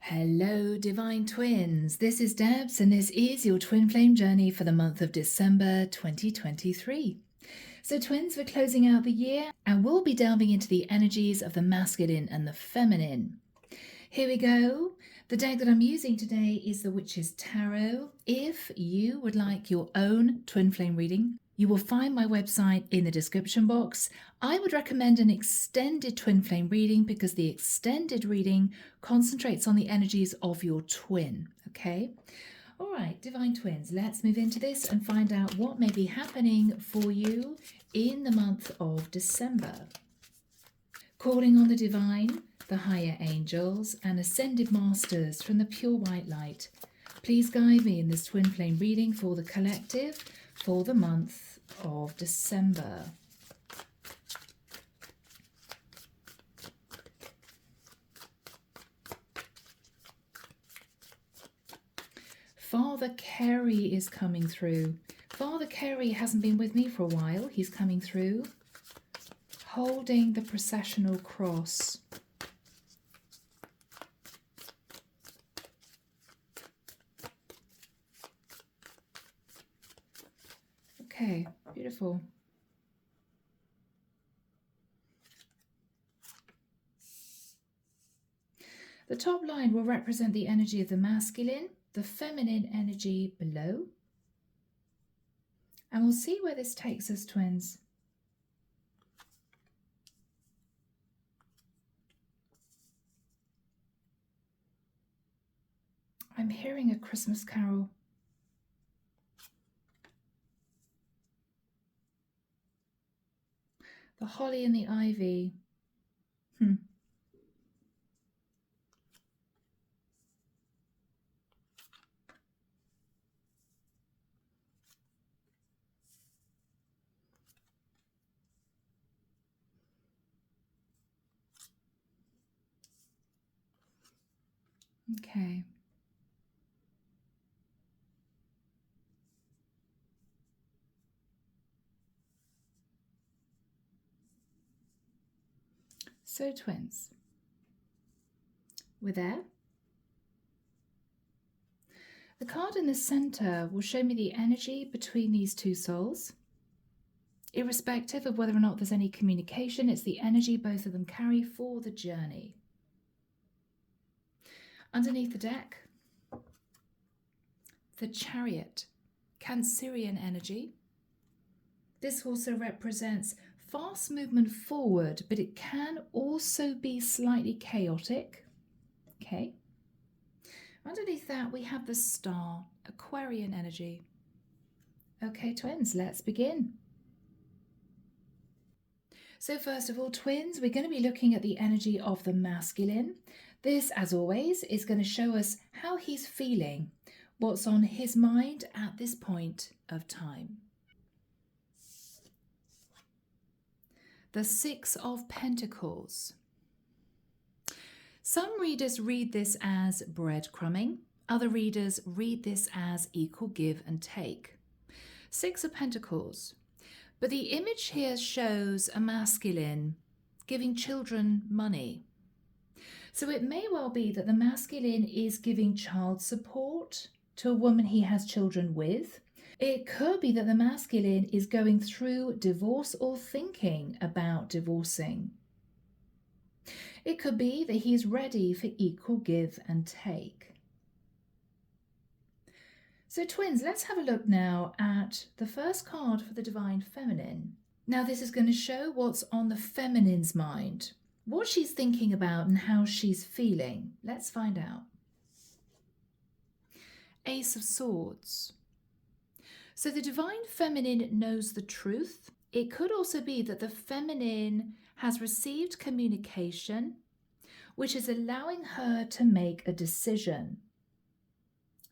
Hello, Divine Twins. This is Debs, and this is your Twin Flame journey for the month of December 2023. So, twins, we're closing out the year, and we'll be delving into the energies of the masculine and the feminine. Here we go. The deck that I'm using today is the Witch's Tarot. If you would like your own Twin Flame reading, you will find my website in the description box. I would recommend an extended Twin Flame reading because the extended reading concentrates on the energies of your twin, okay? All right, Divine Twins, let's move into this and find out what may be happening for you in the month of December. Calling on the divine, the higher angels, and ascended masters from the pure white light, please guide me in this Twin Flame reading for the collective for the month of December. Father Carey is coming through. Father Carey hasn't been with me for a while. He's coming through, holding the processional cross. Okay, beautiful. The top line will represent the energy of the masculine, the feminine energy below. And we'll see where this takes us, twins. I'm hearing a Christmas carol. The holly and the ivy. Okay. So, twins, we're there. The card in the center will show me the energy between these two souls. Irrespective of whether or not there's any communication, it's the energy both of them carry for the journey. Underneath the deck, the Chariot, Cancerian energy. This also represents fast movement forward, but it can also be slightly chaotic. Okay. Underneath that, we have the Star, Aquarian energy. Okay, twins, let's begin. So first of all, twins, we're going to be looking at the energy of the masculine. This, as always, is going to show us how he's feeling, what's on his mind at this point of time. The Six of Pentacles. Some readers read this as breadcrumbing. Other readers read this as equal give and take. Six of Pentacles. But the image here shows a masculine giving children money. So it may well be that the masculine is giving child support to a woman he has children with. It could be that the masculine is going through divorce or thinking about divorcing. It could be that he's ready for equal give and take. So twins, let's have a look now at the first card for the Divine Feminine. Now this is going to show what's on the feminine's mind, what she's thinking about and how she's feeling. Let's find out. Ace of Swords. So the Divine Feminine knows the truth. It could also be that the feminine has received communication, which is allowing her to make a decision.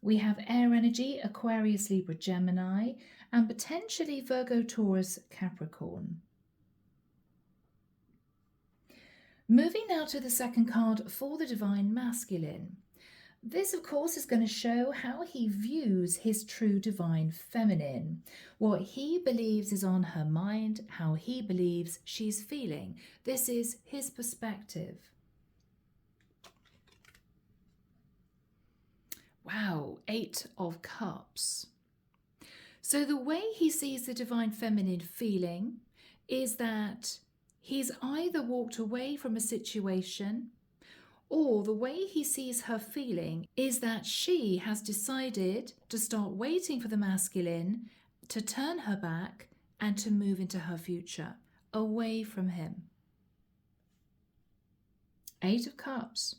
We have air energy, Aquarius, Libra, Gemini, and potentially Virgo, Taurus, Capricorn. Moving now to the second card for the Divine Masculine. This, of course, is going to show how he views his true Divine Feminine, what he believes is on her mind, how he believes she's feeling. This is his perspective. Wow, 8 of Cups. So the way he sees the divine feminine feeling is that he's either walked away from a situation, or the way he sees her feeling is that she has decided to start waiting for the masculine to turn her back and to move into her future, away from him. 8 of Cups.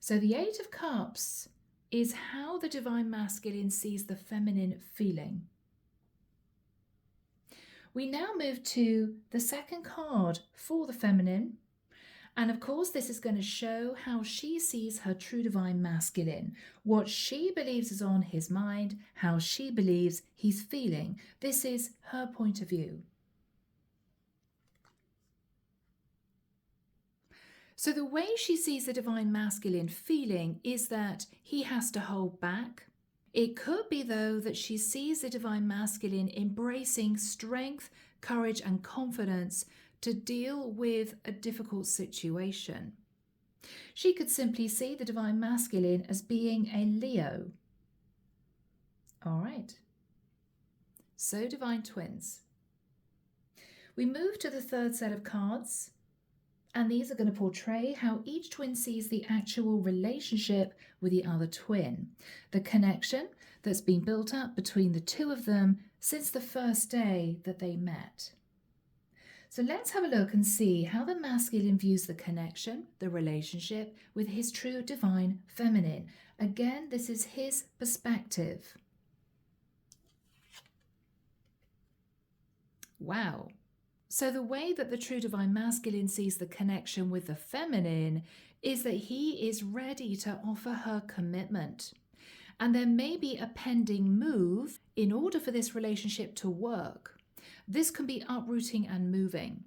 So the 8 of Cups is how the divine masculine sees the feminine feeling. We now move to the second card for the feminine. And of course, this is going to show how she sees her true divine masculine, what she believes is on his mind, how she believes he's feeling. This is her point of view. So the way she sees the divine masculine feeling is that he has to hold back. It could be, though, that she sees the divine masculine embracing strength, courage, and confidence to deal with a difficult situation. She could simply see the divine masculine as being a Leo. All right. So, divine twins. We move to the third set of cards, and these are going to portray how each twin sees the actual relationship with the other twin, the connection that's been built up between the two of them since the first day that they met. So let's have a look and see how the masculine views the connection, the relationship with his true divine feminine. Again, this is his perspective. Wow. So the way that the true divine masculine sees the connection with the feminine is that he is ready to offer her commitment. And there may be a pending move in order for this relationship to work. This can be uprooting and moving.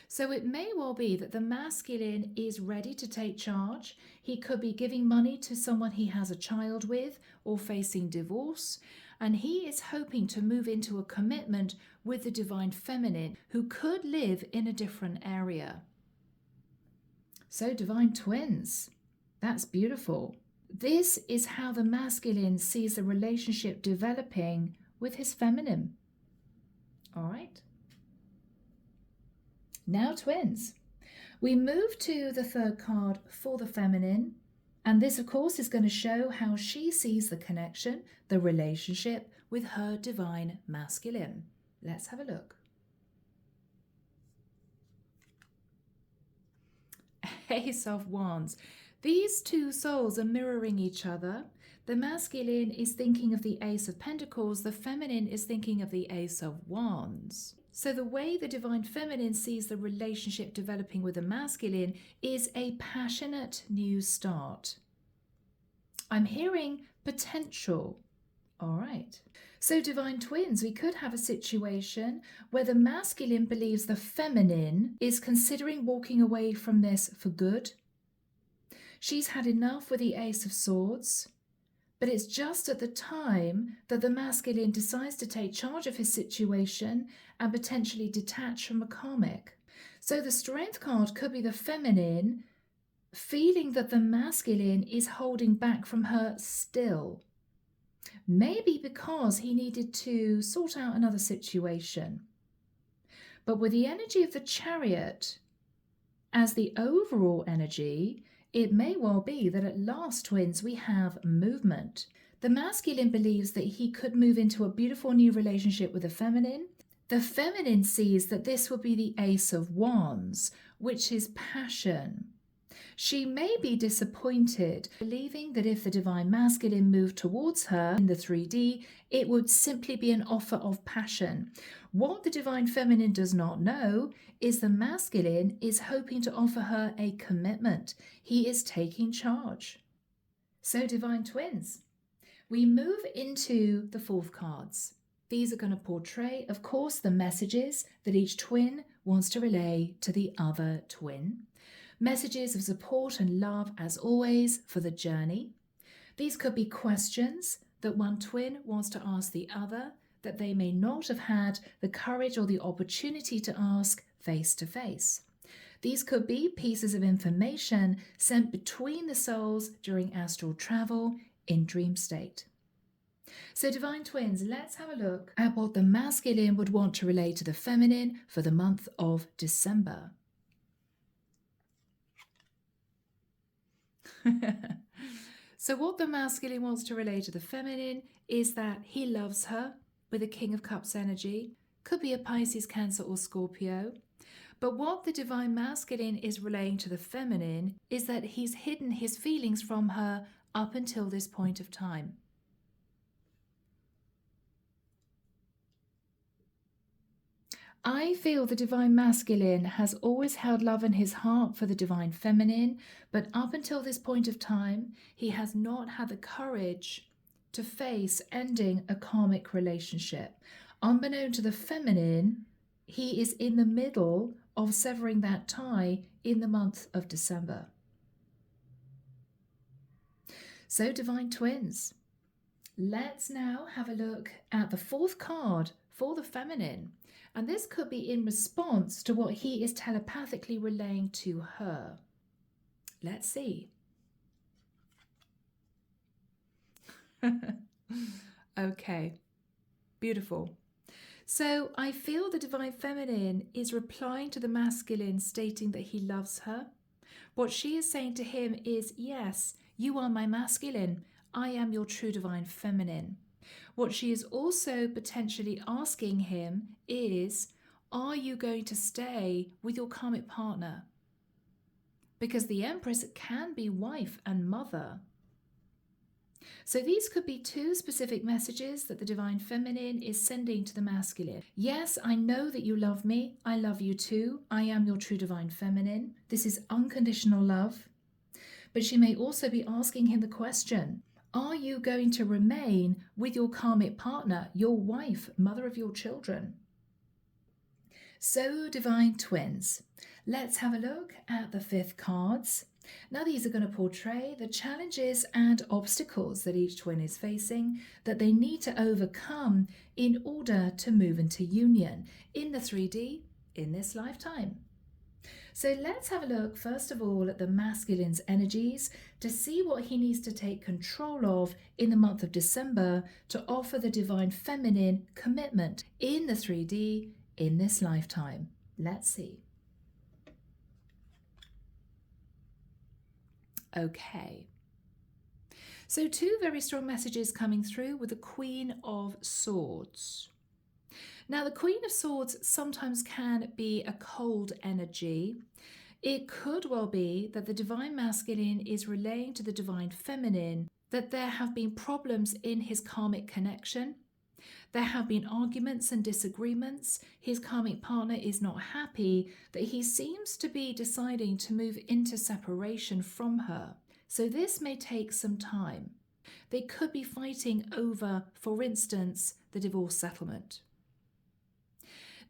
So it may well be that the masculine is ready to take charge. He could be giving money to someone he has a child with or facing divorce. And he is hoping to move into a commitment with the divine feminine who could live in a different area. So divine twins, that's beautiful. This is how the masculine sees the relationship developing with his feminine. All right. Now twins. We move to the third card for the feminine. And this, of course, is going to show how she sees the connection, the relationship with her divine masculine. Let's have a look. Ace of Wands. These two souls are mirroring each other. The masculine is thinking of the Ace of Pentacles. The feminine is thinking of the Ace of Wands. So the way the divine feminine sees the relationship developing with the masculine is a passionate new start. I'm hearing potential. All right. So divine twins, we could have a situation where the masculine believes the feminine is considering walking away from this for good. She's had enough with the Ace of Swords, but it's just at the time that the masculine decides to take charge of his situation and potentially detach from a karmic. So the Strength card could be the feminine feeling that the masculine is holding back from her still. Maybe because he needed to sort out another situation. But with the energy of the Chariot as the overall energy, it may well be that at last, twins, we have movement. The masculine believes that he could move into a beautiful new relationship with the feminine. The feminine sees that this will be the Ace of Wands, which is passion. She may be disappointed, believing that if the divine masculine moved towards her in the 3D, it would simply be an offer of passion. What the divine feminine does not know is the masculine is hoping to offer her a commitment. He is taking charge. So divine twins, we move into the fourth cards. These are going to portray, of course, the messages that each twin wants to relay to the other twin. Messages of support and love, as always, for the journey. These could be questions that one twin wants to ask the other that they may not have had the courage or the opportunity to ask face to face. These could be pieces of information sent between the souls during astral travel in dream state. So Divine Twins, let's have a look at what the masculine would want to relate to the feminine for the month of December. So what the masculine wants to relate to the feminine is that he loves her with a King of Cups energy. Could be a Pisces, Cancer or Scorpio. But what the Divine Masculine is relaying to the feminine is that he's hidden his feelings from her up until this point of time. I feel the Divine Masculine has always held love in his heart for the Divine Feminine, but up until this point of time, he has not had the courage to face ending a karmic relationship. Unbeknown to the feminine, he is in the middle of severing that tie in the month of December. So, Divine Twins, let's now have a look at the fourth card for the feminine. And this could be in response to what he is telepathically relaying to her. Let's see. Okay, beautiful. So I feel the Divine Feminine is replying to the masculine, stating that he loves her. What she is saying to him is, yes, you are my masculine. I am your true Divine Feminine. What she is also potentially asking him is, are you going to stay with your karmic partner? Because the Empress can be wife and mother. So these could be two specific messages that the Divine Feminine is sending to the masculine. Yes, I know that you love me. I love you too. I am your true Divine Feminine. This is unconditional love. But she may also be asking him the question, are you going to remain with your karmic partner, your wife, mother of your children? So, Divine Twins, let's have a look at the fifth cards. Now, these are going to portray the challenges and obstacles that each twin is facing that they need to overcome in order to move into union in the 3D in this lifetime. So let's have a look, first of all, at the masculine's energies to see what he needs to take control of in the month of December to offer the Divine Feminine commitment in the 3D in this lifetime. Let's see. Okay. So two very strong messages coming through with the Queen of Swords. Now, the Queen of Swords sometimes can be a cold energy. It could well be that the Divine Masculine is relaying to the Divine Feminine that there have been problems in his karmic connection. There have been arguments and disagreements. His karmic partner is not happy, that he seems to be deciding to move into separation from her. So this may take some time. They could be fighting over, for instance, the divorce settlement.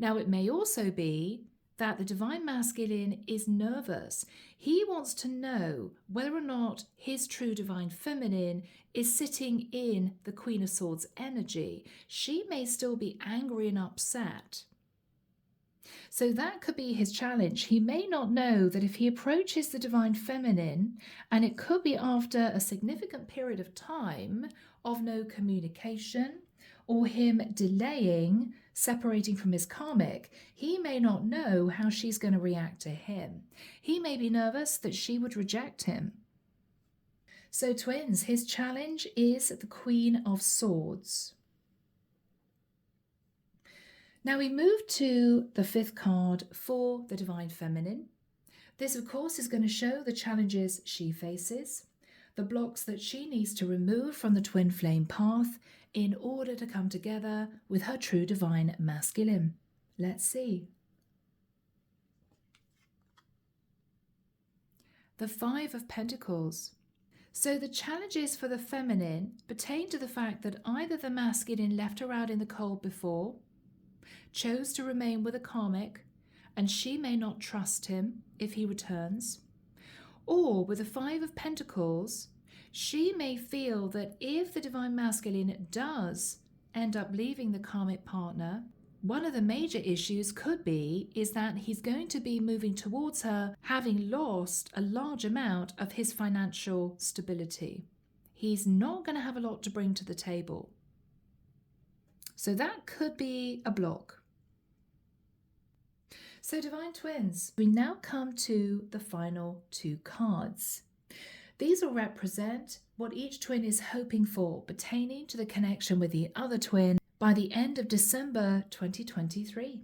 Now, it may also be that the Divine Masculine is nervous. He wants to know whether or not his true Divine Feminine is sitting in the Queen of Swords energy. She may still be angry and upset. So that could be his challenge. He may not know that if he approaches the Divine Feminine, and it could be after a significant period of time of no communication, or him delaying, separating from his karmic, he may not know how she's going to react to him. He may be nervous that she would reject him. So twins, his challenge is the Queen of Swords. Now we move to the fifth card for the Divine Feminine. This, of course, is going to show the challenges she faces, the blocks that she needs to remove from the twin flame path in order to come together with her true Divine Masculine. Let's see. The Five of Pentacles. So the challenges for the feminine pertain to the fact that either the masculine left her out in the cold before, chose to remain with a karmic, and she may not trust him if he returns, or with the Five of Pentacles, she may feel that if the Divine Masculine does end up leaving the karmic partner, One of the major issues could be is that he's going to be moving towards her having lost a large amount of his financial stability. He's not going to have a lot to bring to the table. So that could be a block. So Divine Twins, we now come to the final two cards. These will represent what each twin is hoping for pertaining to the connection with the other twin by the end of December 2023.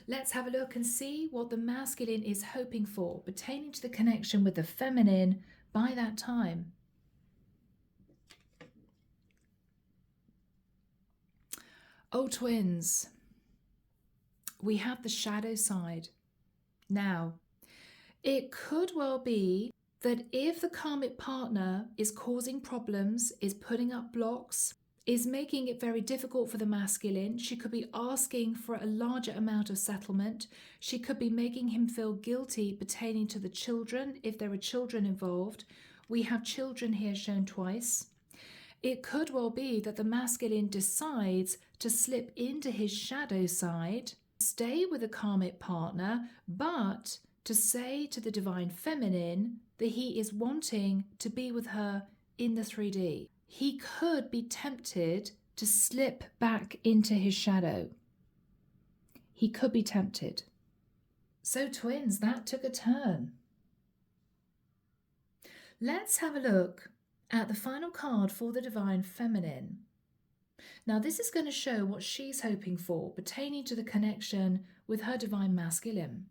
Let's have a look and see what the masculine is hoping for pertaining to the connection with the feminine by that time. Oh, twins, we have the shadow side. Now, it could well be that if the karmic partner is causing problems, is putting up blocks, is making it very difficult for the masculine, she could be asking for a larger amount of settlement. She could be making him feel guilty pertaining to the children, if there are children involved. We have children here shown twice. It could well be that the masculine decides to slip into his shadow side, stay with a karmic partner, but to say to the divine feminine that he is wanting to be with her in the 3D. He could be tempted to slip back into his shadow. He could be tempted. So twins, that took a turn. Let's have a look at the final card for the divine feminine. Now this is going to show what she's hoping for pertaining to the connection with her divine masculine.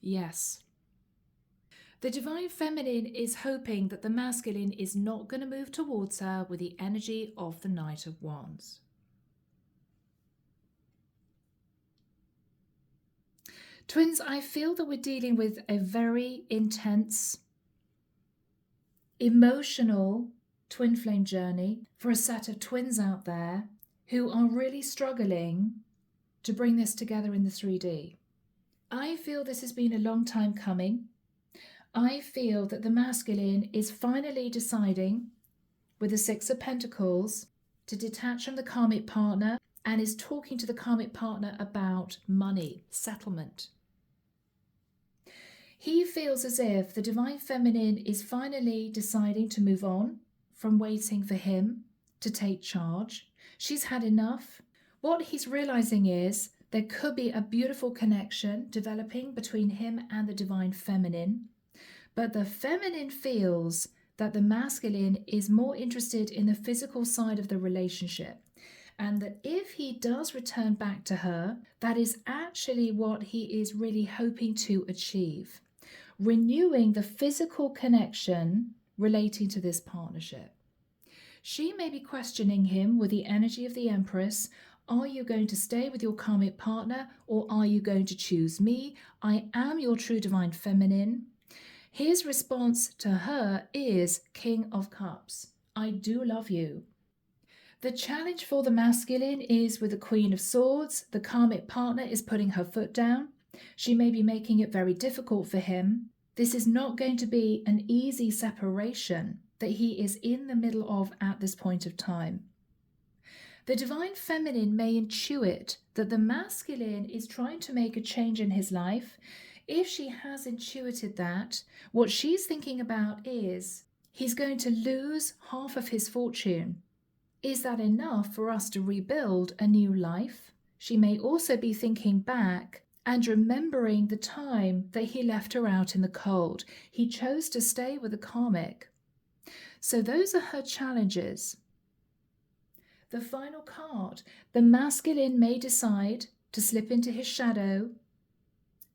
Yes. The divine feminine is hoping that the masculine is not going to move towards her with the energy of the Knight of Wands. Twins, I feel that we're dealing with a very intense, emotional twin flame journey for a set of twins out there who are really struggling to bring this together in the 3D. I feel this has been a long time coming. I feel that the masculine is finally deciding, with the Six of Pentacles, to detach from the karmic partner and is talking to the karmic partner about money, settlement. He feels as if the divine feminine is finally deciding to move on from waiting for him to take charge. She's had enough. What he's realizing is there could be a beautiful connection developing between him and the divine feminine. But the feminine feels that the masculine is more interested in the physical side of the relationship, and that if he does return back to her, that is actually what he is really hoping to achieve, renewing the physical connection relating to this partnership. She may be questioning him with the energy of the Empress. Are you going to stay with your karmic partner, or are you going to choose me? I am your true divine feminine. His response to her is King of Cups. I do love you. The challenge for the masculine is with the Queen of Swords. The karmic partner is putting her foot down. She may be making it very difficult for him. This is not going to be an easy separation that he is in the middle of at this point of time. The divine feminine may intuit that the masculine is trying to make a change in his life. If she has intuited that, what she's thinking about is he's going to lose half of his fortune. Is that enough for us to rebuild a new life? She may also be thinking back and remembering the time that he left her out in the cold. He chose to stay with the karmic. So those are her challenges. The final card, the masculine may decide to slip into his shadow,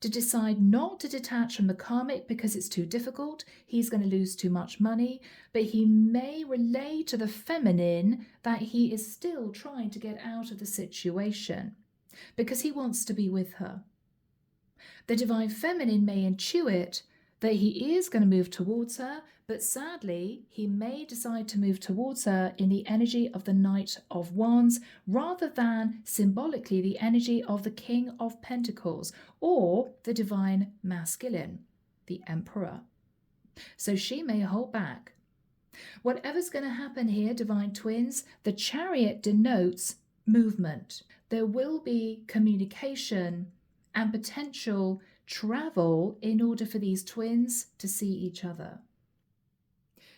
to decide not to detach from the karmic because it's too difficult, he's going to lose too much money, but he may relay to the feminine that he is still trying to get out of the situation because he wants to be with her. The divine feminine may intuit that he is going to move towards her, but sadly, he may decide to move towards her in the energy of the Knight of Wands rather than symbolically the energy of the King of Pentacles or the divine masculine, the Emperor. So she may hold back. Whatever's going to happen here, Divine Twins, the Chariot denotes movement. There will be communication and potential travel in order for these twins to see each other.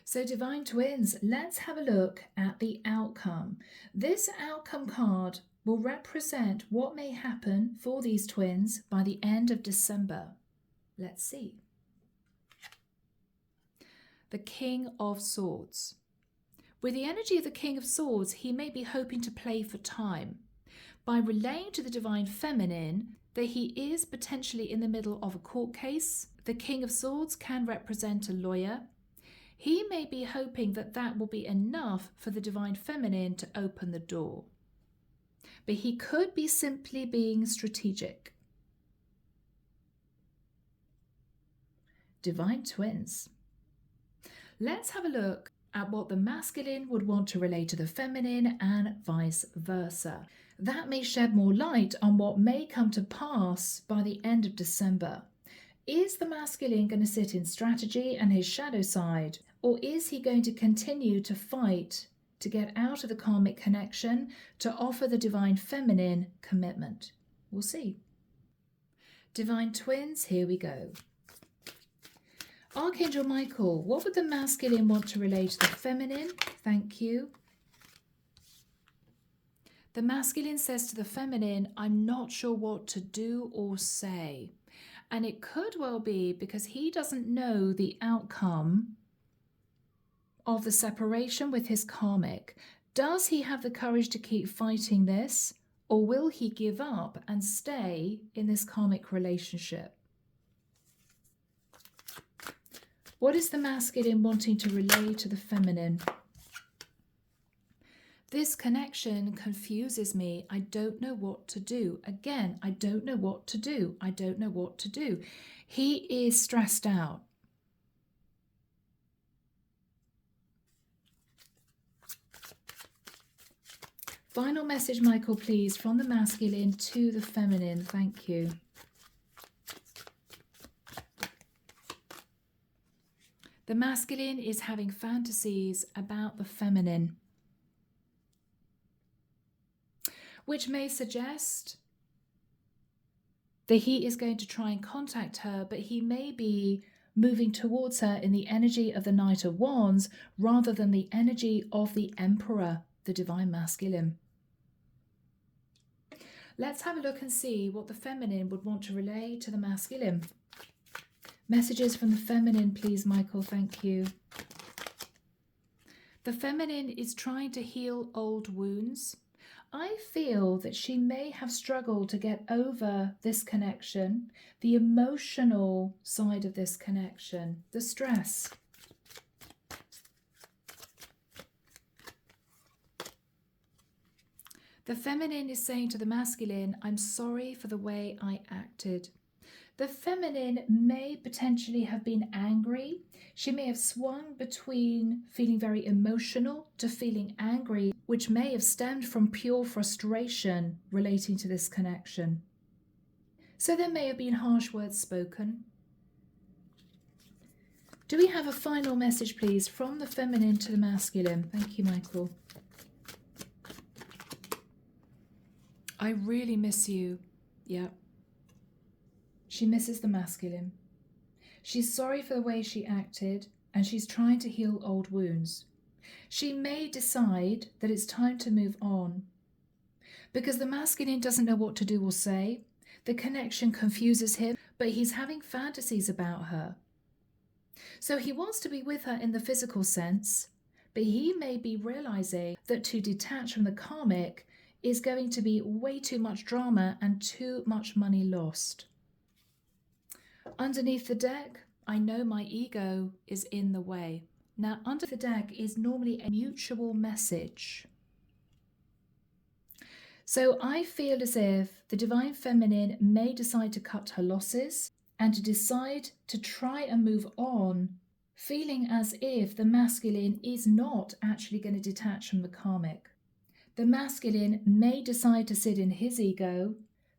So Divine Twins, let's have a look at the outcome. This outcome card will represent what may happen for these twins by the end of December. Let's see. The King of Swords. With the energy of the King of Swords, he may be hoping to play for time. By relaying to the Divine Feminine that he is potentially in the middle of a court case, the King of Swords can represent a lawyer. He may be hoping that that will be enough for the Divine Feminine to open the door. But he could be simply being strategic. Divine Twins. Let's have a look at what the masculine would want to relate to the feminine and vice versa. That may shed more light on what may come to pass by the end of December. Is the masculine going to sit in strategy and his shadow side, or is he going to continue to fight to get out of the karmic connection to offer the Divine Feminine commitment? We'll see. Divine Twins, here we go. Archangel Michael, what would the masculine want to relate to the feminine? Thank you. The masculine says to the feminine, I'm not sure what to do or say. And it could well be because he doesn't know the outcome of the separation with his karmic. Does he have the courage to keep fighting this, or will he give up and stay in this karmic relationship? What is the masculine wanting to relay to the feminine? This connection confuses me. I don't know what to do. Again, I don't know what to do. I don't know what to do. He is stressed out. Final message, Michael, please, from the masculine to the feminine. Thank you. The masculine is having fantasies about the feminine, which may suggest that he is going to try and contact her, but he may be moving towards her in the energy of the Knight of Wands rather than the energy of the Emperor, the Divine Masculine. Let's have a look and see what the feminine would want to relay to the masculine. Messages from the feminine, please, Michael. Thank you. The feminine is trying to heal old wounds. I feel that she may have struggled to get over this connection, the emotional side of this connection, the stress. The feminine is saying to the masculine, I'm sorry for the way I acted. The feminine may potentially have been angry. She may have swung between feeling very emotional to feeling angry, which may have stemmed from pure frustration relating to this connection. So there may have been harsh words spoken. Do we have a final message, please, from the feminine to the masculine? Thank you, Michael. I really miss you. Yeah. She misses the masculine. She's sorry for the way she acted, and she's trying to heal old wounds. She may decide that it's time to move on. Because the masculine doesn't know what to do or say, the connection confuses him, but he's having fantasies about her. So he wants to be with her in the physical sense, but he may be realizing that to detach from the karmic is going to be way too much drama and too much money lost. Underneath the deck, I know my ego is in the way. Now, under the deck is normally a mutual message. So I feel as if the Divine Feminine may decide to cut her losses and to decide to try and move on, feeling as if the masculine is not actually going to detach from the karmic. The masculine may decide to sit in his ego,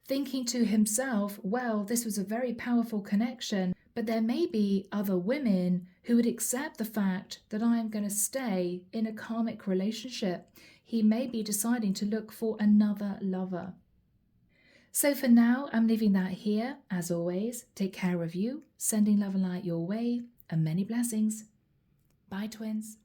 thinking to himself, well, this was a very powerful connection, But there may be other women who would accept the fact that I am going to stay in a karmic relationship. He may be deciding to look for another lover. So for now, I'm leaving that here. As always, take care of you, sending love and light your way, and many blessings. Bye, twins.